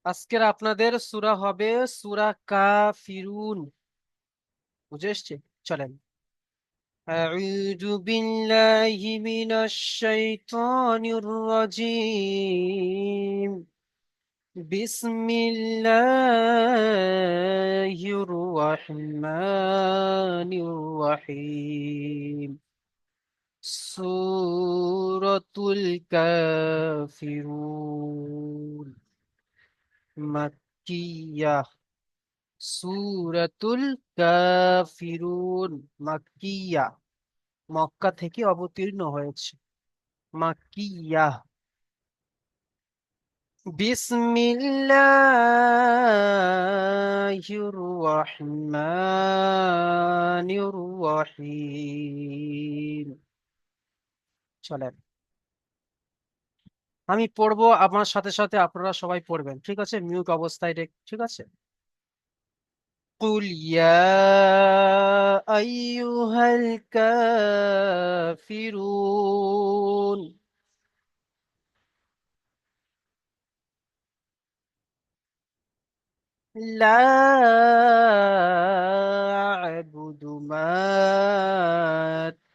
আজকের আপনাদের সূরা হবে সূরা কাফিরুন। বুঝে এসছে? চলেন। আউযু বিল্লাহি মিনাশ শাইতানির রাজীম। বিসমিল্লাহির রহমানির রহিম। সূরাতুল কাফিরুন মাক্কিয়াহ। সূরাতুল কাফিরুন মাক্কিয়া, মক্কা থেকে অবতীর্ণ হয়েছে। মাক্কিয়া। বিসমিল্লাহির রহমানির রহিম। চলেন, আমি পড়বো, আমার সাথে সাথে আপনারা সবাই পড়বেন, ঠিক আছে? মিউট অবস্থায় ঠিক আছে? قل يا أيها الكافرون لا أعبد ما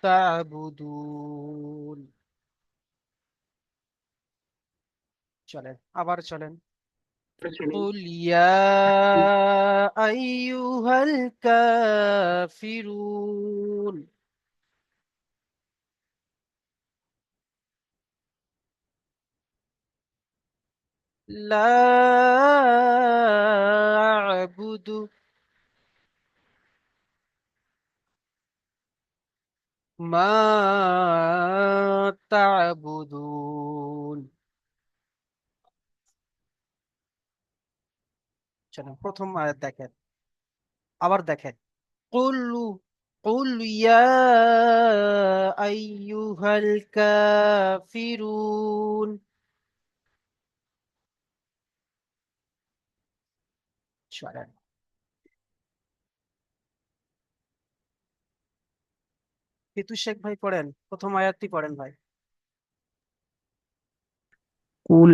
تعبدون। চলেন, আবার চলেন। قل يا أيها الكافرون لا أعبد ما تعبدون। চলেন, প্রথম আয়াত দেখেন, আবার দেখেন। قل قل يا أيها الكافرون। চলেন। পিতু শেখ ভাই পড়েন, প্রথম আয়াতটি পড়েন ভাই। قل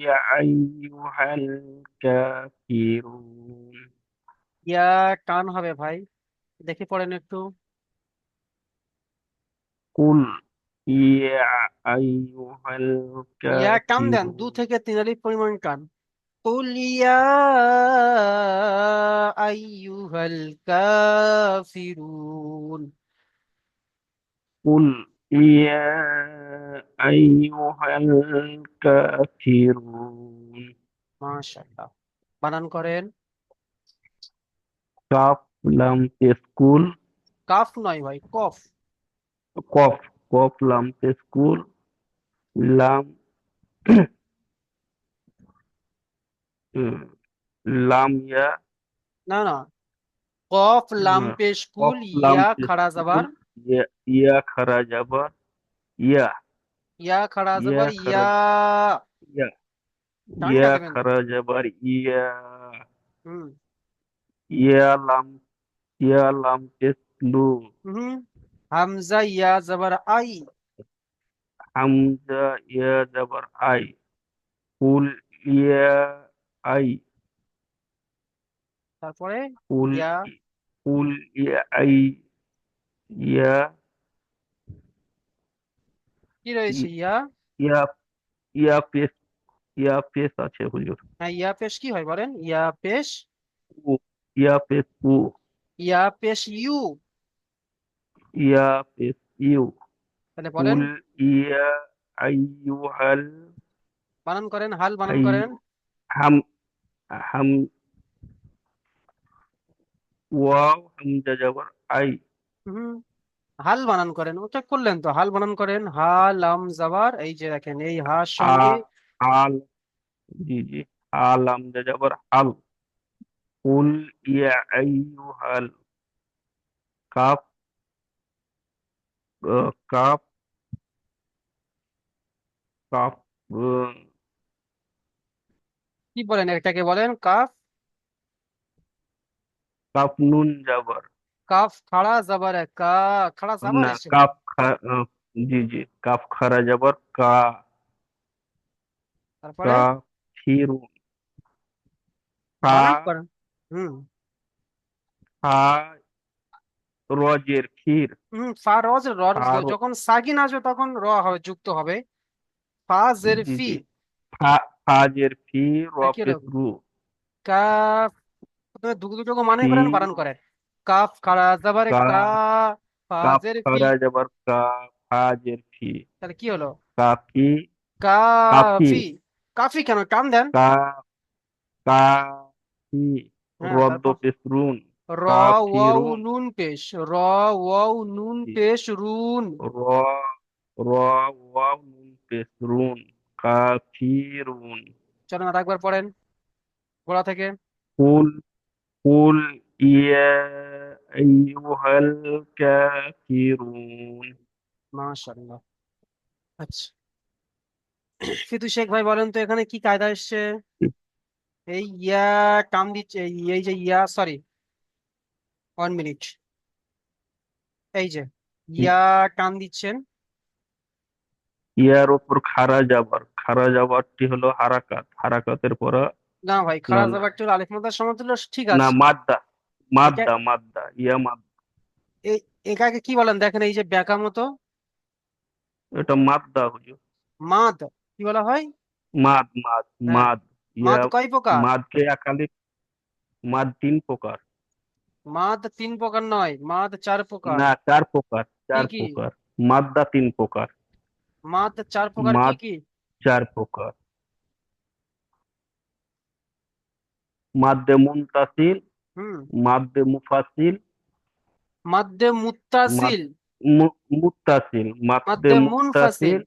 يا أيها الكافرون. ইয়া টান হবে ভাই, দেখে পড়েন একটু। قل يا أيها ইয়া টান দেন, الكافرون. 2 থেকে 3 আলিফ পরিমাণ টান। قل يا أيها الكافرون। قل يا أيها الكافرون. মাশাআল্লাহ, বানান করেন। কাফ লাম স্কুল। কাফ নয় ভাই, কফ। কফ কফ লাম স্কুল। লাম উম, লাম ইয়া। না না, কফ লাম উম, পেশকুল, কফ লাম ইয়া খাড়া স্কুল। জাবার। ইয়া ইয়া খারা যাবার। ইয়া ইয়া খাড়া ইয়া জাবার ইয়া। খারা ইয়া টানটা ইয়া দেবেন তো। খারা যাবার ইয়া। হুম। ইয়া লাম ইয়া লাম তেসলু। হুম। হামজা ইয়া জাবার আই। হামজা ইয়া যাবার আই। Cool yeah I. তারপরে কুল ইয়া। কুল ইয়া আই। ইয়া কি রয়েছে? ইয়া। ইয়া ইয়া পেশ। ইয়া পেশ আছে হুজুর। হ্যাঁ, ইয়া পেশ কি হয় বলেন? ইয়া পেশ। উ, ইয়া পেশ উ। ইয়া পেশ ইউ। ইয়া পেশ ইউ। তাহলে বলেন, কুল ইয়া আইয়ুহাল বানান করেন, হাল বানান করেন। আইয়ু। হাম হাম ওয়াও হামজা যাবার আই। হুম। হাল বানান করেন, ওটা করলেন তো, হাল বানান করেন। হা লাম জাবার, এই যে দেখেন, এই হার আ সঙ্গে। আল। জি জি। আল হামজা যাবার আল। কুল ইয়া আইয়ুহাল। কাফ কাফ কাফ কি বলেন এটাকে? বলেন কাফ। কাফ নুন যাবার। কাফ খাড়া জাবার কা। খাড়া জাবার না এসছে ভাই। কাফ জি জি কাফ খারা যাবার কা। তারপরে কাফিরুন। ফা বানান করেন। হুম। ফা রজের ক্ষীর। ফা রজ ফা র- যখন সাকিন আসবে তখন র হবে, যুক্ত হবে। ফা জের জি ফি। জি। ফা ফাজের ফি কি হলো? রপেশ রু। কাফ। তুমি দুটো দুটো মানে ফি করেন, বানান করেন। কাফ খাড়া যাবারে কা কা। কাপ ফাজের ফি। খাড়া যাবার কা। ফাজের ফি। তাহলে কি হলো? কাফি। কাফি। কাফি। কাফি কেন টান দেন? কা কাফি হ্যাঁ, রদ্দ তারপর পেসরুন। র ওয়াও কাফিরুন। নুন পেশ। র ওয়াও নুন পেশ রুন। র র ওয়াও নুন পেসরুন। কাফিরুন। চলেন আর একবার পড়েন গোড়া থেকে। কুল কুল ইয়া আইয়ুহাল কাফিরুন। মাশাআল্লাহ। আচ্ছা, ফিতু শেখ ভাই বলেন তো এখানে কি কায়দা এসছে? এই ইয়া কাম দিচ্ছে, এই যে ইয়া, সরি, 1 মিনিট। এই যে ইয়া কাম দিচ্ছেন। ইয়ার ওপর খাড়া যাবার, খাড়া যাবারটি হলো হারাকাত, হারাকাতের পরে না ভাই, না খারাপ না ব্যাপারটা হলো আলিফ মাদ্দার সমতুল্য, ঠিক না, আছে। মাদ্দা, একা মাদ্দা মাদ্দা ইয়া মাদ্দা। এ- একাকে কি বলেন দেখেন, এই যে ব্যাকা মতো এটা মাদ্দা হুজুর। মাদ কি বলা হয়? মাদ মাদ হ্যাঁ। মাদ। ইয়া মাদ কয় প্রকার? মাদকে একালিক। মাদ 3 প্রকার। মাদ 3 প্রকার নয়, মাদ 4 প্রকার। না, 4 প্রকার, কি চার কি? প্রকার মাদ্দা 3 প্রকার। মাদ 4 প্রকার কি মাদ কি? 4 প্রকার। মাদ্দে মুনতাসিল, হুম। মাদ্দে মুফাসিল, মাদ্দে মাদ মুত্তাসিল। মুত্তাসিল, মাদ্দে মাদ্দে মুনফাসিল। মুত্তাসিল,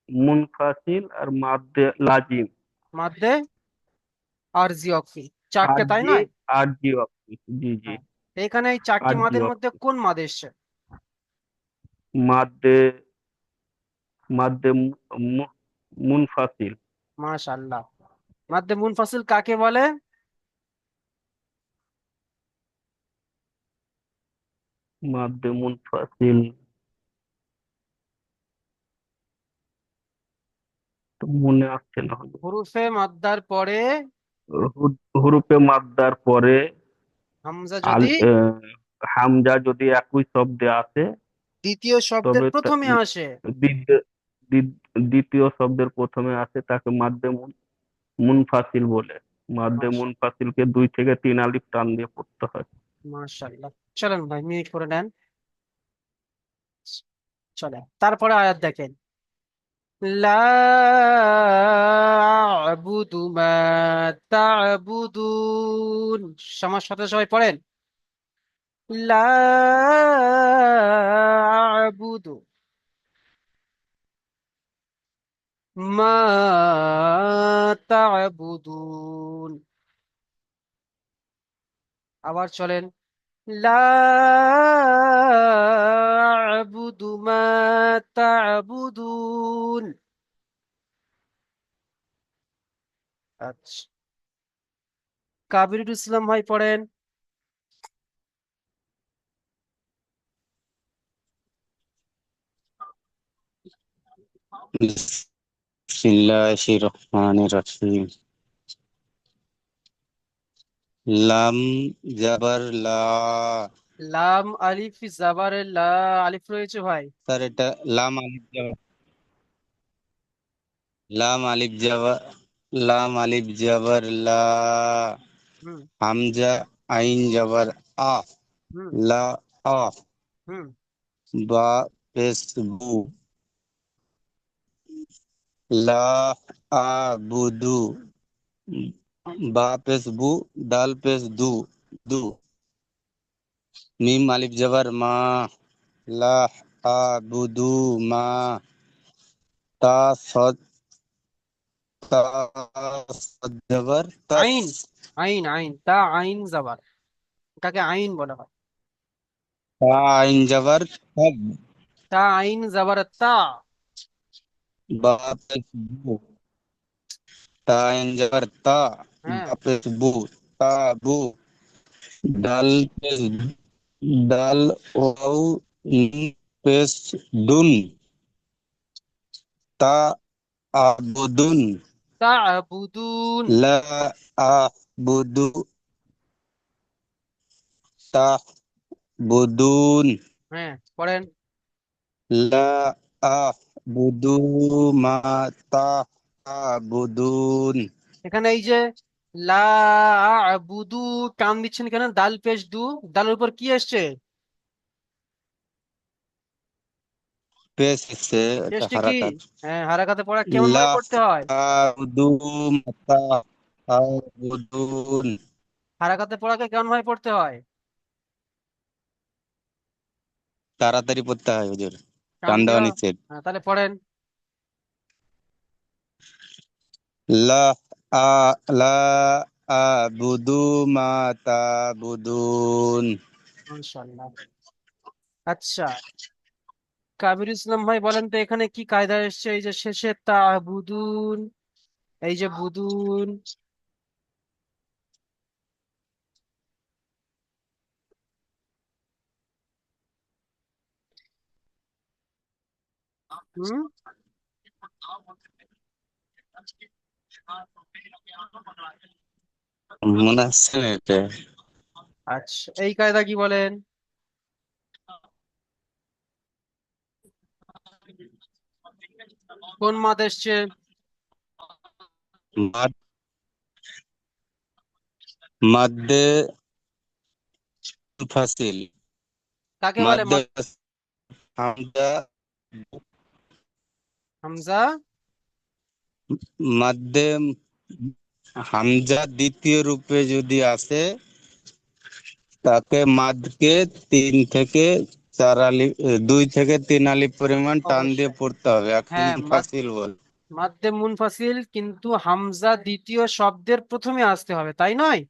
মুনফাসিল আর মাদ্দে লাজিম। মাদ্দে আরজি অক্সি। চারটে, তাই আরজি, নয়? আরজি অফিস, জি জি। হ্যাঁ। এখানে এই চারটি আরজি মাদের মধ্যে অফিস। কোন মাদ এসছে? মাদ্দে মাদ্দে মুনফাসিল। মাশাআল্লাহ। মাদ্দে মুনফাসিল কাকে বলে? মাদ্দে মুনফাসিল তো মনে আসছে না হলো। হুরুফে মাদ্দার পরে হুরুফে মাদ্দার পরে হামজা আল যদি হামজা যদি একই শব্দে আসে, দ্বিতীয় শব্দের তবে প্রথমে আসে। দ্বিতীয় দ্বিতীয় শব্দের প্রথমে আসে তাকে মাদ্দে মুনফাসিল বলে। মাদ্দে মুনফাসিলকে 2 থেকে 3 আলিফ টান দিয়ে পড়তে হয়। মাশাআল্লাহ। চলেন ভাই মিউট করে নেন। চলে তারপরে আয়াত দেখেন। লা আ'বুদু মা তা'বুদুন। আমার সাথে সবাই পড়েন। লা আ'বুদু মা তা'বুদুন। আবার চলেন। লা আ'বুদু মা তা'বুদুন। আচ্ছা, কাবিরুল ইসলাম ভাই পড়েন। বিসমিল্লাহির রহমানির রহিম। লাম জাবার লা। লাম আলিফ জাবারে লা। আলিফ রয়েছে ভাই। স্যার এটা লাম আলিফ জাবার, লাম আলিফ জাবার, লাম আলিফ জাবার লা। হুম। হামজা আইন জাবার আ। হুম। লা আ। হুম। বা পেশ বু। লা আ বুদু। বা পেশ বু। দাল পেশ দু। দু। মিম আলিফ জাবার মা। লা আ বুদু মা। তা সদ, তা সদ জাবার তাস। আইন। আইন আইন তা আইন জাবার। কাকে আইন বলা হয়? তা আইন জাবার তাব। তা আইন জাবার তা। বা পেশ বু। তা আইন জাবার তা। হ্যাঁ। বা পেশ বু। তা বু। ডাল পেশ ডাল ওয়াও নুন পেশ দুন। তা আবুদুন। তা'বুদুন। লা আ'বুদু তা'বুদুন হ্যাঁ, পড়েন। লা আ'বুদু মা তা'বুদুন এখানে এই যে লা আ'বুদু, টান দিচ্ছেন কেন? দাল পেশ দু, দালের উপর কি এসছে? পেশ এসছে, এটা পেশটা কি? হারাকাত। হ্যাঁ, হারাকাতে পড়া কেমন লা ভাবে পড়তে হয়? আ'বুদু মা তা'বুদুন হারাকাতে পড়াকে কেমন ভাবে পড়তে হয়? তাড়াতাড়ি পড়তে হয় হুজুর, টান টান দেওয়া দেওয়া। নিষেধ। হ্যাঁ, তাহলে পড়েন। লা আ লা আ'বুদু মা তা'বুদুন ইনশাআল্লাহ। আচ্ছা, কাবির ইসলাম ভাই বলেন তো এখানে কি কায়দা এসছে? এই যে শেষে তা'বুদুন, এই যে বুদুন। হুম। মনে আসছে না এটা। আচ্ছা, এই কায়দা কি বলেন? কোন মাদ এসছে? মাদ মাদ্দে ফাসিল, কাকে বলে মাদ্দে মাদ? হামজা, হামজা। মাদ্দে হামজা দ্বিতীয় রূপে যদি আসে, তাকে মাদকে 2 থেকে 3 আলিফ পরিমাণ টান দিয়ে অবশ্যই। পড়তে হবে, একে হ্যাঁ, মুনফাসিল বলে। মাদ্দে মুনফাসিল, কিন্তু হামজা দ্বিতীয় শব্দের প্রথমে আসতে হবে, তাই নয়?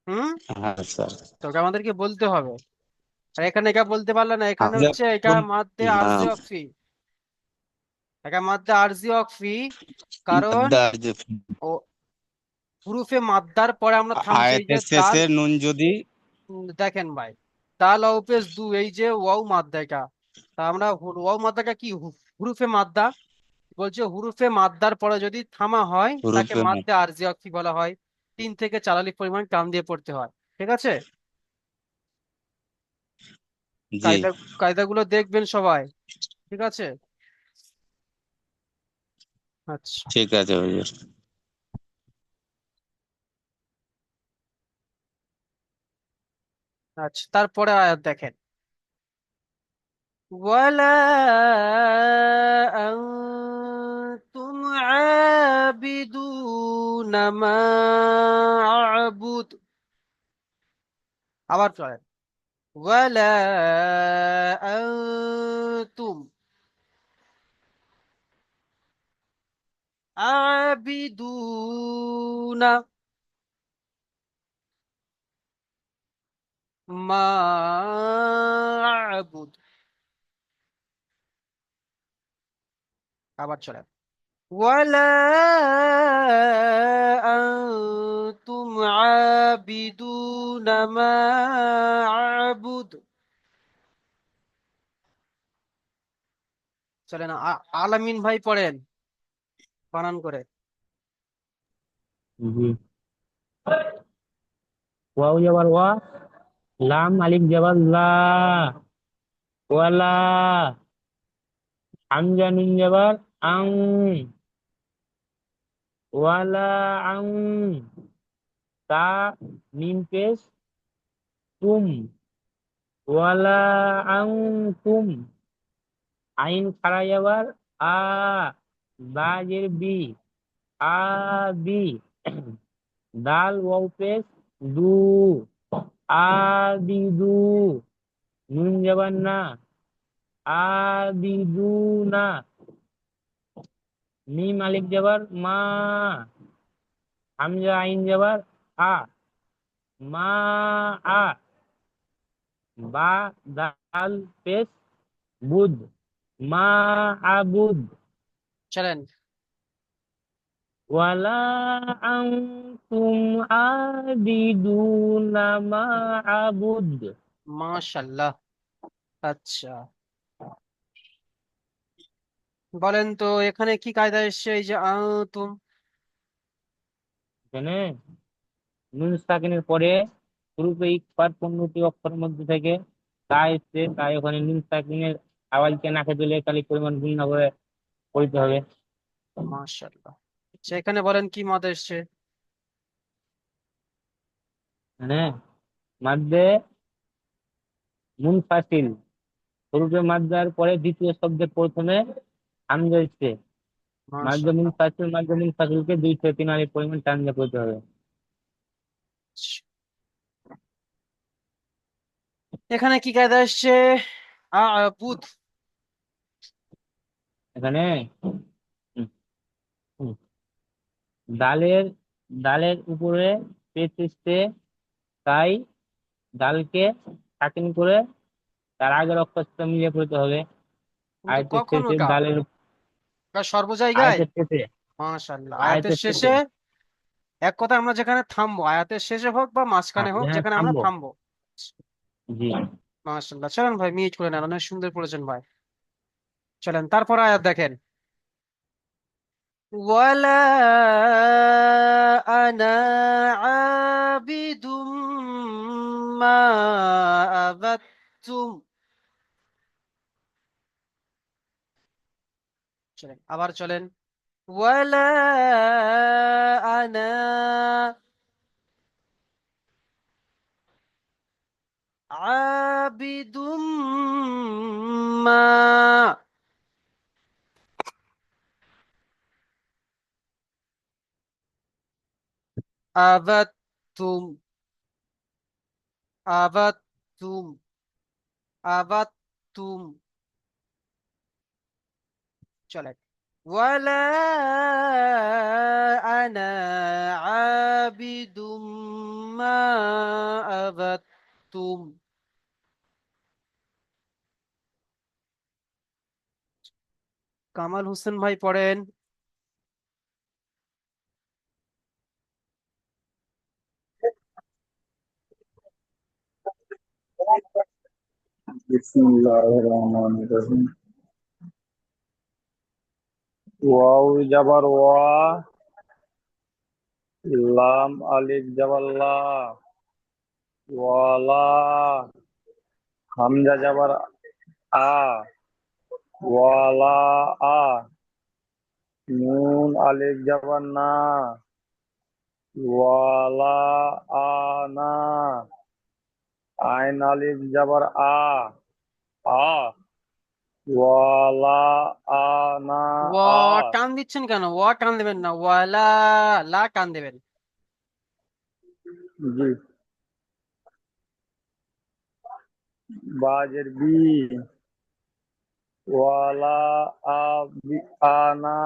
হুম। হ্যাঁ স্যার। তোকে আমাদেরকে বলতে হবে। আর এখানে এটা বলতে পারলে না, এখানে হামজা হচ্ছে এটা কোন মাদ্দে না, আরজি অকফি। এটা মাদ্দে আরজি অকফি, কারণ মাদ্দা আর যে ও হুরুফে মাদ্দার পরে আমরা থামছি, এই যে আয়াতের দাল। শেষে নুন যদি দেখেন ভাই, দাল অপেশ দু, এই যে ওয়াও মাদ্দা এটা। তা আমরা ওয়াও মাদ্দাটা কি হুরুফে মাদ্দা বলছে? হুরুফে মাদ্দার পরে যদি থামা হয় তাকে রূপে মাদ্দে আরজি অকফি বলা হয়। 3 থেকে 4 আলিফ পরিমাণ টান দিয়ে পড়তে হয়। ঠিক আছে? জি, কায়দা কায়দাগুলো দেখবেন সবাই। ঠিক আছে? আচ্ছা। ঠিক আছে হুজুর। আচ্ছা, তারপরে আয়াত দেখেন। ওয়ালা আনতুম আবিদুনা মা আ'বুদ। আবার পড়েন। ওয়ালা আনতুম আবিদুনা মা আ'বুদ। আবার চলেন। ওয়ালা আনতুম আবিদুনা মা আ'বুদ। চলেন, আলামিন ভাই পড়েন বানান করে। জি। ওয়াও যাবার ওয়া, লাম আলিফ যাবার লা, ওয়ালা, হামজা নুন যাবার আং, ওয়ালা আং, তা মিম পেশ তুম, ওয়ালা আং তুম, আইন খাড়া যাবার আ, বা জের বি, আ বি, দাল ওয়াও পেশ দু, আ বি দু, নুন যাবার না, আ বি দু না, মিম আলিফ যাবার মা, হামজা আইন যাবার আ, মা আ, বা দাল পেশ বুদ, মা আবুদ, চলেন। ওয়ালা আনতুম আবিদুনা মা আবুদ। মাশাল্লাহ। আচ্ছা, বলেন তো এখানে কি কায়দা এসছে এই যে তুম। এখানে নুন সাকিনের পরে শুরুতে ইকফার 15টি অক্ষরের মধ্যে থেকে তা এসছে, তাই ওখানে নুন সাকিনের আওয়াজকে নাকে তুলে খালি পরিমাণ গুণ না করে পড়তে হবে। মাশাআল্লাহ। আচ্ছা এখানে বলেন কি মত এসছে। হ্যাঁ, মাদ্দে মুনফাসিল, শুরুতে মাদ্দার পরে দ্বিতীয় শব্দের প্রথমে হামজা এসছে। মাদ্দে মাশাআল্লাহ। মুনফাসিল, মাদ্দে মুনফাসিলকে 2 থেকে 3 আলিফ পরিমাণ টান দিয়ে পড়তে হবে। এখানে কি কায়দা এসছে। বুধ। এখানে হুম, হুম, ডালের ডালের উপরে পেচ এসছে, তাই ডালকে সাকিন করে তার আগের অক্ষরটা মিলিয়ে পড়তে হবে। কিন্তু আয়তের কখন শেষে ওটা ডালের সর্ব জায়গায়। আয়তের শেষে মাশাআল্লাহ আয়াতের আয়তের শেষে। শেষে। এক কথা আমরা যেখানে থামবো আয়াতের শেষে হোক বা মাঝখানে হ্যাঁ, হোক যেখানে যেখানে আমরা থামবো। থামবো। জি। মাশাআল্লাহ চলেন ভাই মিউট করে নেন, অনেক সুন্দর পড়েছেন ভাই। চলেন তারপর আয়াত দেখেন। ওয়ালা আনা আবিদুম মা আবাদতুম। চলেন আবার চলেন। ওয়ালা আনা আবিদুম মা আবাদতুম। আবাদতুম। আবাদতুম। চলেন। ওয়ালা আনা আবিদুম মা আবাদতুম। কামাল হোসেন ভাই পড়েন। বিসমিল্লাহির রহমানির রহিম। ওয়াও যাবার ওয়া, লাম আলিফ যাবার লা, ওয়ালা, হামজা যাবার আ, ওয়ালা আ, নুন আলিফ যাবার না, ওয়ালা আনা, আইন আলিফ যাবার আ, ওয়ালা আনা ওয়া আ। টান দিচ্ছেন কেন, ওয়া টান দেবেন না, ওয়ালা লা টান দেবেন। জি। বাজের বি, ওয়ালা আবি আনা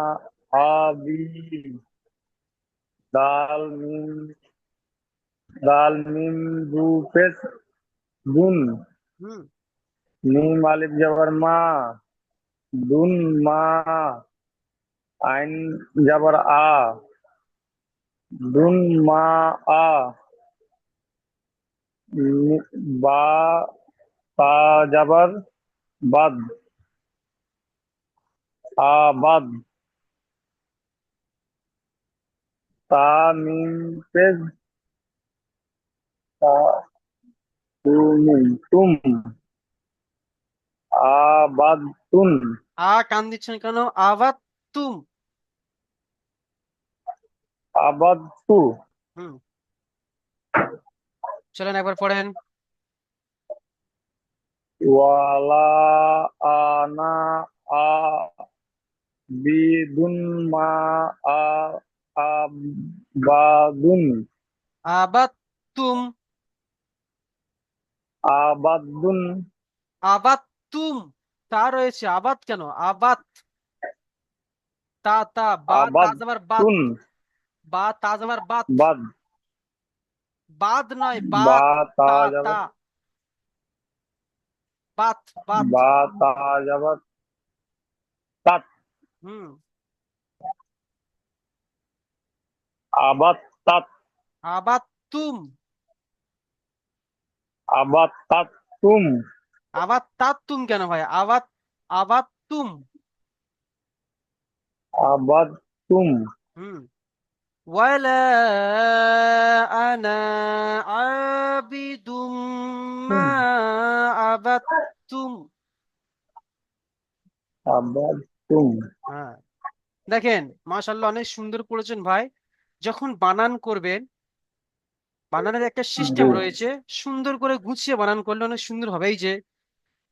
আবি, দাল মিম, দাল মিম দু পেশ দুন, হুম। মিম আলিফ যাবার মা, দুন মা, আইন যাবার দুন মা আ, বা তা যাবার বাদ, আবাদ, তা মিম পেশ তা তুম, তুম, আবাদতুন, টান দিচ্ছেন কেন, আবাদ তুম। আবাদতু। হুম। চলেন একবার পড়েন। ওয়ালা আনা আবিদুন মা আ আবাদুন, আবাদ তুম। আবাদুন, আবাদ তুম। তা রয়েছে আবাদ কেন, আবাদ। তা তা বা তা যাবার বাদ। আবাদতুন, বা তা যাবার বাদ। বাদ, বাদ নয় বা বাত। তা তা তা যাবার বাত বাত। বা তা যাবার তাত, হুম। আবাদ তাত, আবাদ তুম। আবাদ তাত তুম, আবাদ তাত তুম কেন ভাই, আবাদ। আবাদ তুম। আবাদতুম হুম ওয়ালা আনা আবিদুম মা আবাদতুম। আবাদতুম হ্যাঁ, দেখেন মাশাআল্লাহ অনেক সুন্দর করেছেন ভাই। যখন বানান করবেন, বানানের একটা সিস্টেম জি রয়েছে, সুন্দর করে গুছিয়ে বানান করলে অনেক সুন্দর হবে। এই যে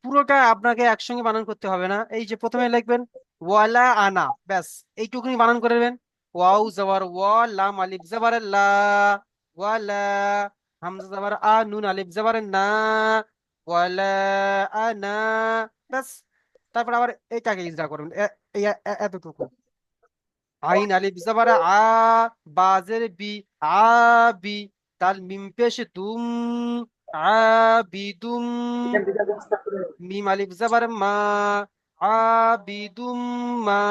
পুরোটা আপনাকে একসঙ্গে বানান করতে হবে না, এই যে প্রথমে লিখবেন ওয়ালা আনা, ব্যাস এইটুকুনি বানান করবেন। ওয়াও জবর ওয়া, লাম আলিফ জবর লা, ওয়ালা, হামজা জবর আ, নুন আলিফ জবর না, ওয়ালা আনা, ব্যাস। তারপর আবার এইটাকে ইজরা করবেন, এতটুকু। আইন আলিফ জবর আ, বাজের বি, আবি, তাল মিম পেশ তুম, আবিদুম, মিম আলিফ জবর মা, আবিদুম মা,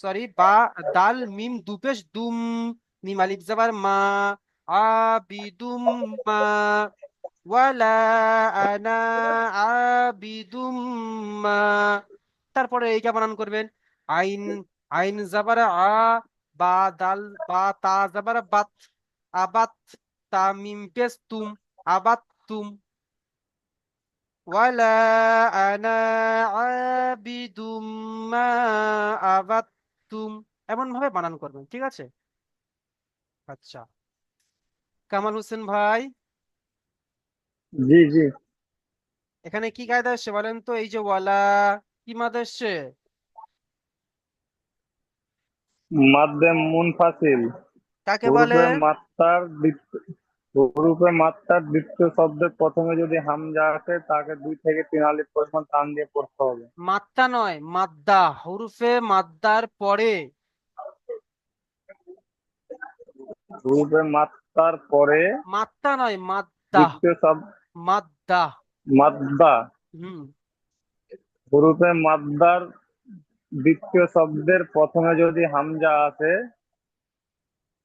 সরি বা, দাল মিম দুপেশ দুম, মিম আলিফ জবর মা, আবিদুম মা, ওয়ালা আনা আবিদুম মা। তারপরে এইটা বানান করবেন আইন, আইন জাবারা আ, বা, দাল, বা, তা জাবারা বাত, আবাত, তা মিম পেশ তুম, আবাত তুম, ওয়ালা আনা আবিদুম মা আবাদতুম। এমন ভাবে বানান করবেন, ঠিক আছে? আচ্ছা, কামাল হোসেন ভাই, জি জি। এখানে কি কায়দা এসছে বলেন তো? এই যে ওয়ালা, কি মাদ এসছে? মাদ্দে মুনফাসিল। কাকে বলে? হুরুফে মাত্রার দ্বিতীয় শব্দের প্রথমে যদি হামজা আসে তাকে 2 থেকে 3 আলিফ পরিমাণ টান দিয়ে পড়তে হবে। মাত্তা নয়, মাদ্দা, হরুফে মাদ্দার পরে। হুরুফে মাত্রার পরে মাত্তা নয়, মাদ্দা, দ্বিতীয় শব্দ মাদ্দা। মাদ্দা। হুম হুরুফে মাদ্দার দ্বিতীয় শব্দের প্রথমে যদি হামজা আসে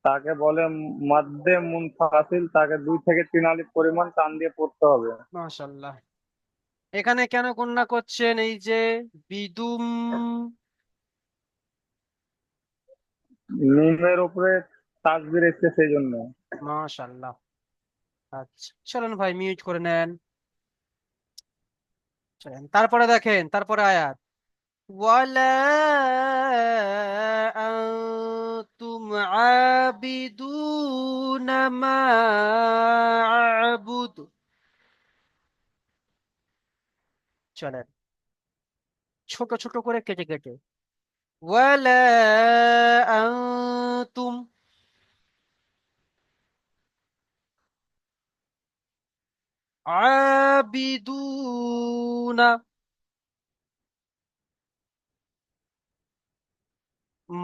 তাকে বলে মাদ্দে মুনফাসিল, তাকে 2 থেকে 3 আলিফ পরিমাণ টান দিয়ে পড়তে হবে। মাশাআল্লাহ। এখানে কেন কন্যা করছেন? এই যে বিদুম, মিমের উপরে তাকদির এসছে সেই জন্য। মাশাআল্লাহ। আচ্ছা চলেন ভাই মিউট করে নেন। চলেন তারপরে দেখেন, তারপরে আয়াত ওয়ালা আনতুম আবিদুনা মা আবুদু। চলেন ছোট ছোট করে কেটে কেটে, ওয়ালা আনতুম আবিদুনা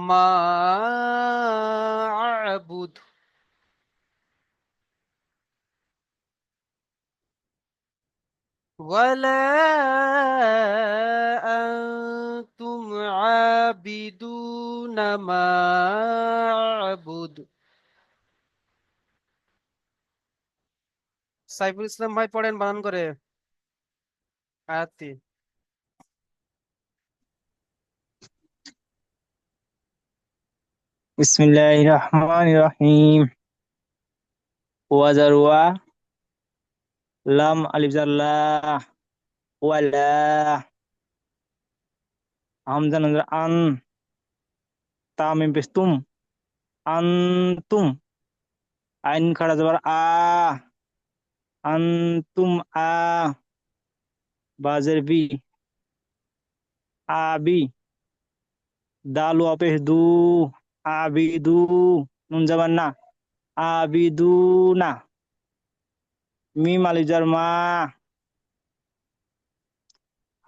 মা আবুদ। ولا أنتم عابدون ما أعبد। সাইফুল ইসলাম ভাই পড়েন বানান করে আয়াতটি। বিসমিল্লাহির রহমানির রহিম। ওয়া ওয়া, লাম আলিফ জার লা, ওয়ালা, হামজা নুন জার আন, তা মিম পেশ তুম, আনতুম, আইন খাড়া জবর আ, আনতুম আ, বাজের বি, আবি, দাল ওয়া পেশ দু, আবিদু, নুন জাবার না, আবিদুনা, মিম আলিফ জার মা,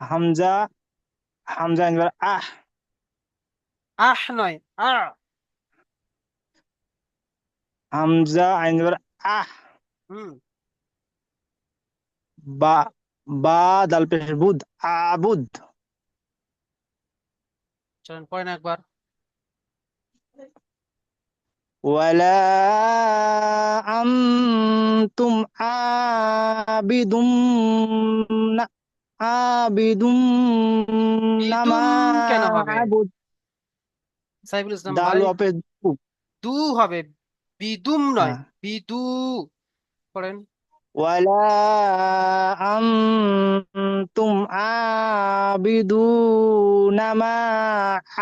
হামজা, হামজা আইন বার আহ, আহ নয় আ। হামজা আইন বার আহ, হুম বা, বা দাল পেশ বুদ, আবুদ। চলেন পড়েন একবার। ওয়ালা আনতুম আবিদুম না, আবিদুম নামা বিদুম কেন হবে? আবুদ। সাইফুল ইসলাম দাল ভাই, ওয়াপে দু। দু হবে, বিদুম নয়, হ্যাঁ। বিদু। পড়েন। ওয়ালা আনতুম আবিদুনা মা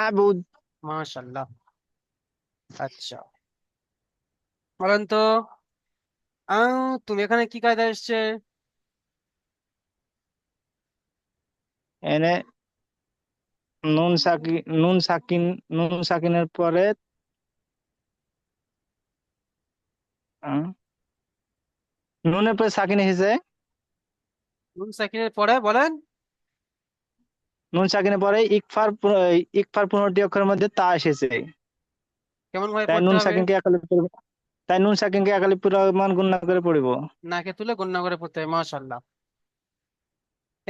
আবুদ। মাশাল্লাহ। আচ্ছা, বলেন তো, তুমি এখানে কি কায়দা এসছে? এনে নুন সাকিনের পরে আহ, নুনের পরে সাকিন এসেছে। নুন সাকিনের পরে বলেন। নুন সাকিনের পরে ইকফার 15টি অক্ষরের মধ্যে তা এসেছে। কেমন ভাবে তাই পড়তে নুন হবে? সাকিনকে একালিপ পড়ব। তাই নুন সাকিনকে একালিপ পুরো মান গুণনা করে পড়িব। নাকে তুলে গণ্য করে পড়তে হবে, মাশাল্লাহ।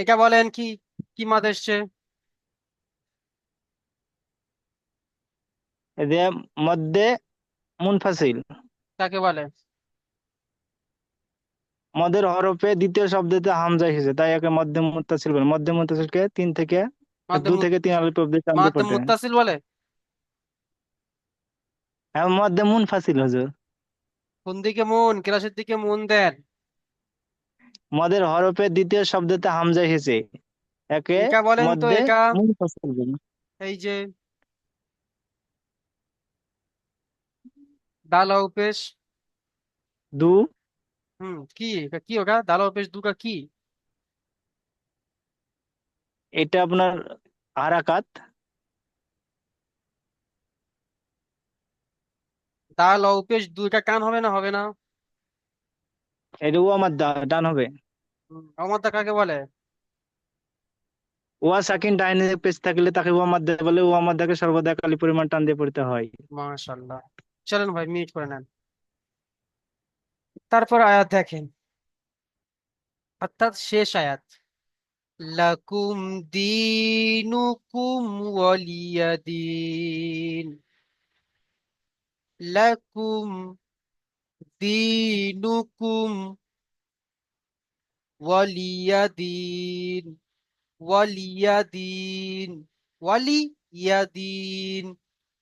এটা বলেন কি, কি মাদ এসছে? এদের মধ্যে মুনফাসিল। কাকে বলে? মদের হরফে দ্বিতীয় শব্দতে হামজা এসেছে, তাই একে মধ্যে মুত্তাসিল বলে। মধ্যে মুত্তাসিলকে 2 থেকে 3 আলিফ অব্দি টানতে মাদ পড়তে হয়। মুত্তাসিল বলে? হ্যাঁ, মধ্যে মুনফাসিল হুজুর। কোন দিকে মন, ক্লাসের দিকে মন দেন। মদের হরফে দ্বিতীয় শব্দতে হামজা এসেছে, একে একা বলেন তো, মধ্যে একা। মুনফাসিল বলে। এই যে দাল পেশ। দু। কি এটা, কি ওটা দাল পেশ দুকা কি? এটা আপনার হারাকাত। দাল পেশ দুইটা কান হবে না, হবে না? এটা ও আমার ডান হবে। অমাদ্দা কাকে বলে? ওয়া সাকিন ডাইনে পেশ থাকলে তাকে ওয়া মাদ্দা বলে। ওয়া মাদ্দাকে সর্বদা কালি পরিমাণ টান দিয়ে পড়তে হয়। মাশাল্লাহ। চলেন ভাই, মিট করে নেন। তারপর আয়াত দেখেন, অর্থাৎ শেষ আয়াত। লাকুম দীনুকুম ওয়ালিয়াদিন। লাকুম দীনুকুম ওয়ালিয়াদিন। ওয়ালিয়াদিন। ওয়ালিয়াদিন।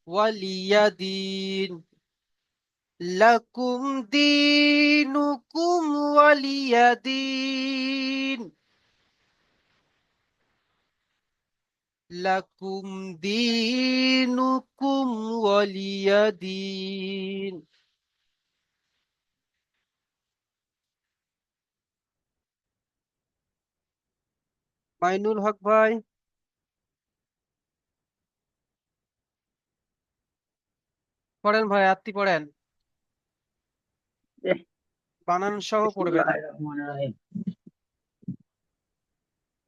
ওয়ালিয়াদিন। লাকুম দীনুকুম ওয়ালিয়াদিন। লাকুম দীনুকুম ওয়ালিয়াদিন। মাইনুল হক ভাই, পড়েন ভাই, আত্মি পড়েন, বানান সহ পড়বেন। বিসমিল্লাহির রহমানির রহিম।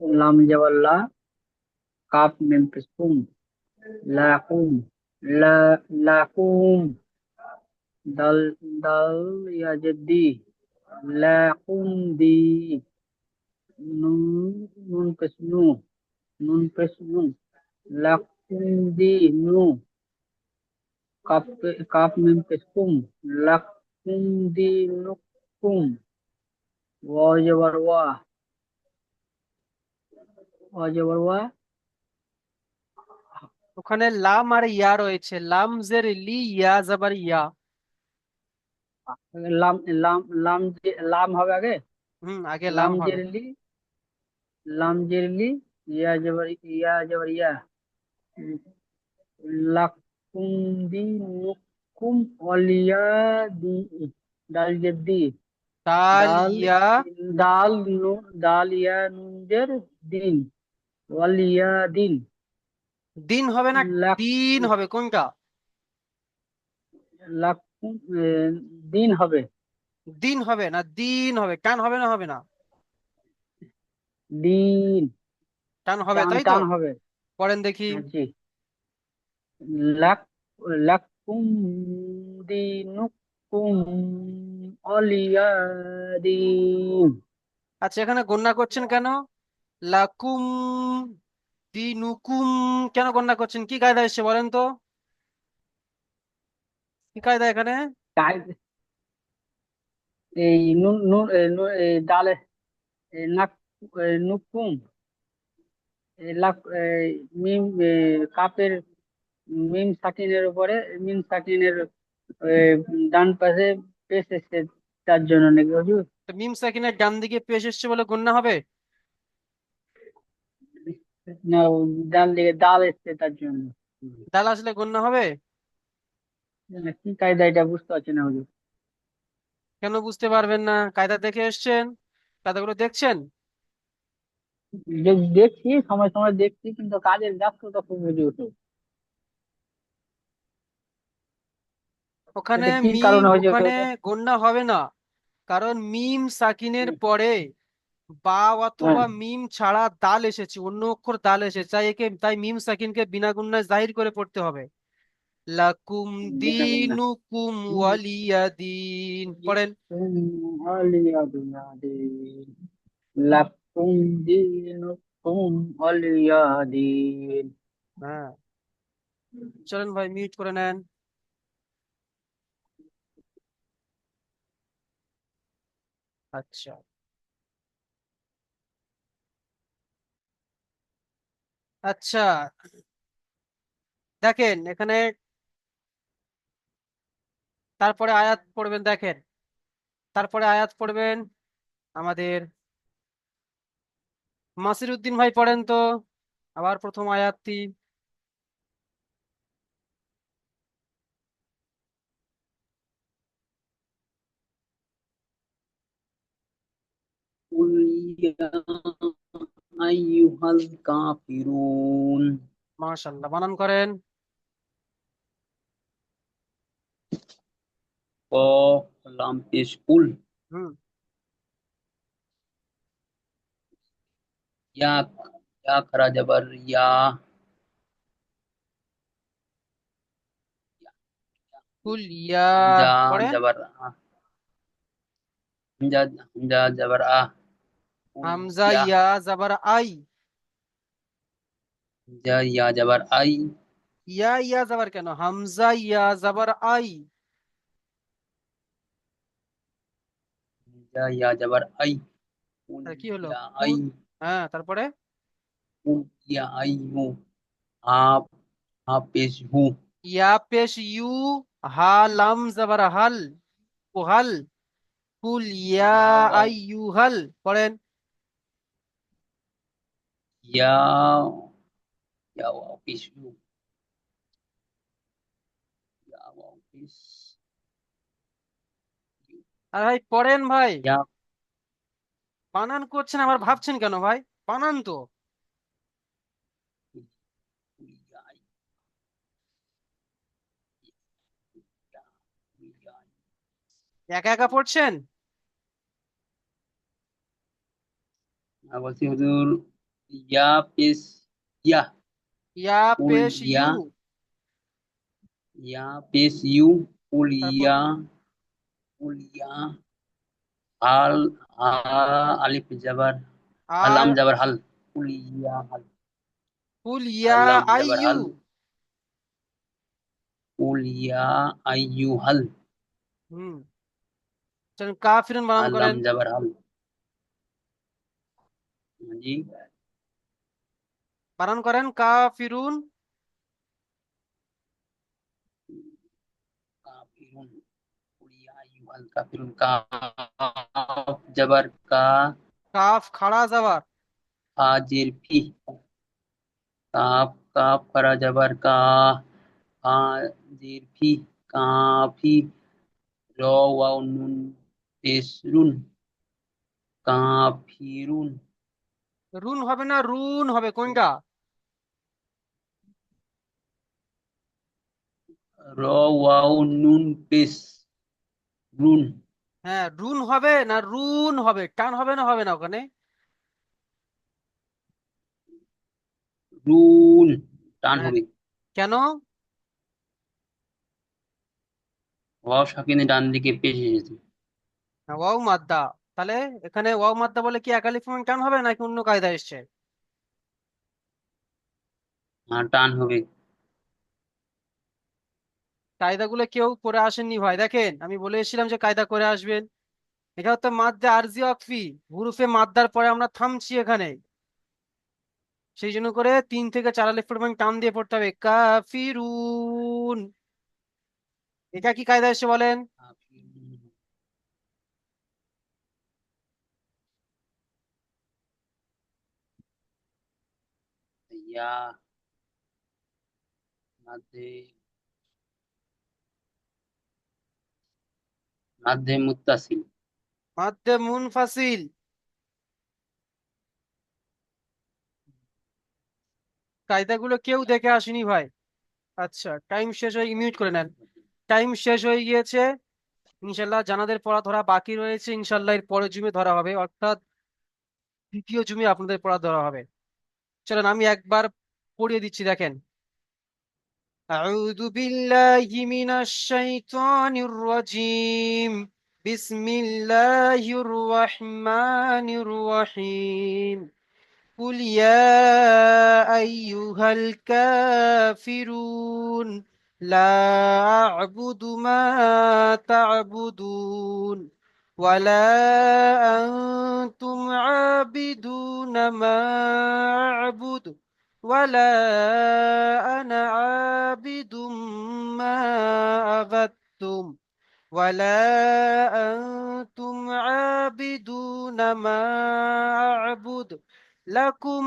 লাম জবর লা, কাফ মিম পেশ কুম, লাকুম, লা লাকুম, দাল দাল ইয়া জেদ্দি, লাকুম দি, নুন নুন পেশ নু, নুন পেশ নু, লাকুম দি নু, কাফ মিম পেশ কুম, লাকুম দি নুকুম, ওয়া জবর ওয়া, ওয়া জবর ওয়া, ওখানে লাম আর ইয়া রয়েছে, লাম জের লি, ইয়া জাবার ইয়া। লাম লাম লাম লাম হবে আগে। আগে লাম লাম হবে। জেরলি, লাম জেরলি, ইয়া জবর ইয়া, লাকুম দিনুকুম ওয়ালিয়া দি, দাল জেদ্দি, তাল দাল ইয়া। দাল নুন, দাল ইয়া নুন জের দিন, ওয়ালিয়া দিন, দিন হবে না, লাক দিন হবে, কোনটা? লাকুম দিন হবে, দিন হবে না, দিন হবে, কান হবে না, হবে না? দিন, কান হবে, টান তাই তো। টান হবে। পড়েন দেখি। জি, লাক লাকুম দিনুকুম ওয়ালিয়া দিন। আচ্ছা, এখানে গণনা করছেন কেন? লাকুম দিনুকুম, কেন গণনা করছেন? কি কায়দা এসছে বলেন তো, কি কায়দা এখানে? তাই এই নুন নুন এই ডালে এই নাক নুকুম এই লাক মিম কাপের মিম সাকিনের উপরে মিম সাকিনের এ, ডান পাশে পেশ এসছে তার জন্য নাকি হুজুর? তো মিম সাকিনের ডান দিকে পেশ এসছে বলে গুণনা হবে? না, ডান দিকে দাল এসছে তার জন্য। ডাল আসলে গুণনা হবে? না, কি কায়দা এটা বুঝতে পারছি না হুজুর। কেন বুঝতে পারবেন না? কায়দা দেখে এসছেন, কায়দাগুলো দেখছেন? দেখছি, সময় সময় দেখছি, কিন্তু কাজের ব্যস্ততা খুব হুজুর। ওখানে এটা কি মিম, কারণে হয়েছে ওখানে ওটা? গুণনা হবে না, কারণ মিম সাকিনের হুম, পরে বা হ্যাঁ, অথবা মিম ছাড়া দাল এসেছে, অন্য অক্ষর দাল এসেছে, তাই মিম সাকিনকে বিনা গুণনায় জাহির করে পড়তে হবে। লাকুম বিনা গুণা। দিনুকুম ওয়ালিয়াদিন পড়েন। লাকুম দীনুকুম ওয়ালিয়া দীন। হ্যাঁ, চলেন ভাই মিউট করে নেন। আচ্ছা, আচ্ছা, দেখেন এখানে তারপরে আয়াত পড়বেন, দেখেন তারপরে আয়াত পড়বেন আমাদের মাসির উদ্দিন ভাই, পড়েন তো আবার প্রথম আয়াতটি। قل يا أيها الكافرون মাশাআল্লাহ, বানান করেন। قاف لام পেশ কুল হুম, या या खरा जबर या কুল ইয়া, हमजा পড়েন। जबर हमजा हमजा जबर कुल হামজা या ইয়া জাবার আই, हमजा या जबर आई ইয়া ইয়া জাবার কেন? হামজা ইয়া জাবার আই। हमजा या जबर आई कुल কি হলো? या কুল, आई হ্যাঁ তারপরে कुल या आई हूँ आप आप पेश हूँ ইয়া পেশ ইউ, হা লাম জাবার হাল, কুহাল, কুল ইয়া या वाओ আইয়ুহাল, পড়েন। या या वाओ पेश हूँ या वाओ पेश আর ভাই পড়েন ভাই, या বানান করছেন আবার ভাবছেন কেন ভাই? বানান তো। कुल या आई या कुल या आई একা একা পড়ছেন? বলছি হুজুর ইয়া পেশ ইয়া ইয়া কুল পেশ ইয়া ইউ, ইয়া পেশ ইউ কুল তারপর ইয়া কুল ইয়া হাল হা আলিফ জাবার আর হালাম জাবার হাল কুল ইয়া হাল কুল ইয়া হালাম জাবার আইয়ু। হাল কুল ইয়া আইয়ু হাল হুম, চলুন কাফিরুন বানান হালাম করেন। জাবার হাল জি বানান করেন কাফিরুন। কাফিরুন কুল ইয়া আইয়ু হাল কাফিরুন কাফ জাবার কা কাফ খাড়া জাবার, হাজির ফি কাফ কাফ করা যাবার কা হাজির ফি কাফি র ওয়াও নুন পেশরুন কাফিরুন রুন হবে না রুন হবে, কোনটা? র ওয়াও নুন পেশ রুন হ্যাঁ, রুন হবে না রুন হবে? টান হবে না, হবে না ওখানে? রুন টান হ্যাঁ, হবে কেন? ওয়াও সাকিনে ডান দিকে পেশ এসেছে হ্যাঁ, ওয়াও মাদ্দা, তাহলে এখানে ওয়াও মাদ্দা বলে কি একালিফ লাম টান হবে নাকি অন্য কায়দা এসছে? হ্যাঁ টান হবে কায়দাগুলো কেউ করে আসেননি ভাই, দেখেন আমি বলে এসেছিলাম যে কায়দা করে আসবেন। এটা হচ্ছে মাদ্দা আরজি ওয়াকফি, হুরুফে মাদ্দার পরে আমরা থামছি এখানে, সেই জন্য করে 3 থেকে 4 আলিফ পরিমাণ টান দিয়ে পড়তে হবে, কাফিরুন। এটা কি কায়দা এসে বলেন? কাফিরুন, ইয়া মাধ্যে মাধ্যে মুত্তাসিল, মাদ্দে মুনফাসিল। কায়দাগুলো কেউ দেখে আসেনি ভাই। আচ্ছা, টাইম শেষ হয়ে মিউট করে নেন। টাইম শেষ হয়ে গিয়েছে। ইনশাল্লাহ জানাদের পড়া ধরা বাকি রয়েছে, ইনশাল্লাহ এর পরের জুমে ধরা হবে, অর্থাৎ দ্বিতীয় জুমে আপনাদের পড়া ধরা হবে। চলেন আমি একবার পড়িয়ে দিচ্ছি, দেখেন। أعوذ بالله من الشيطان الرجيم. بسم الله الرحمن الرحيم. قل يا أيها الكافرون لا أعبد ما تعبدون ولا أنتم عابدون ما أعبد ولا أنا عابد ما عبدتم ولا أنتم عابدون ما أعبد لكم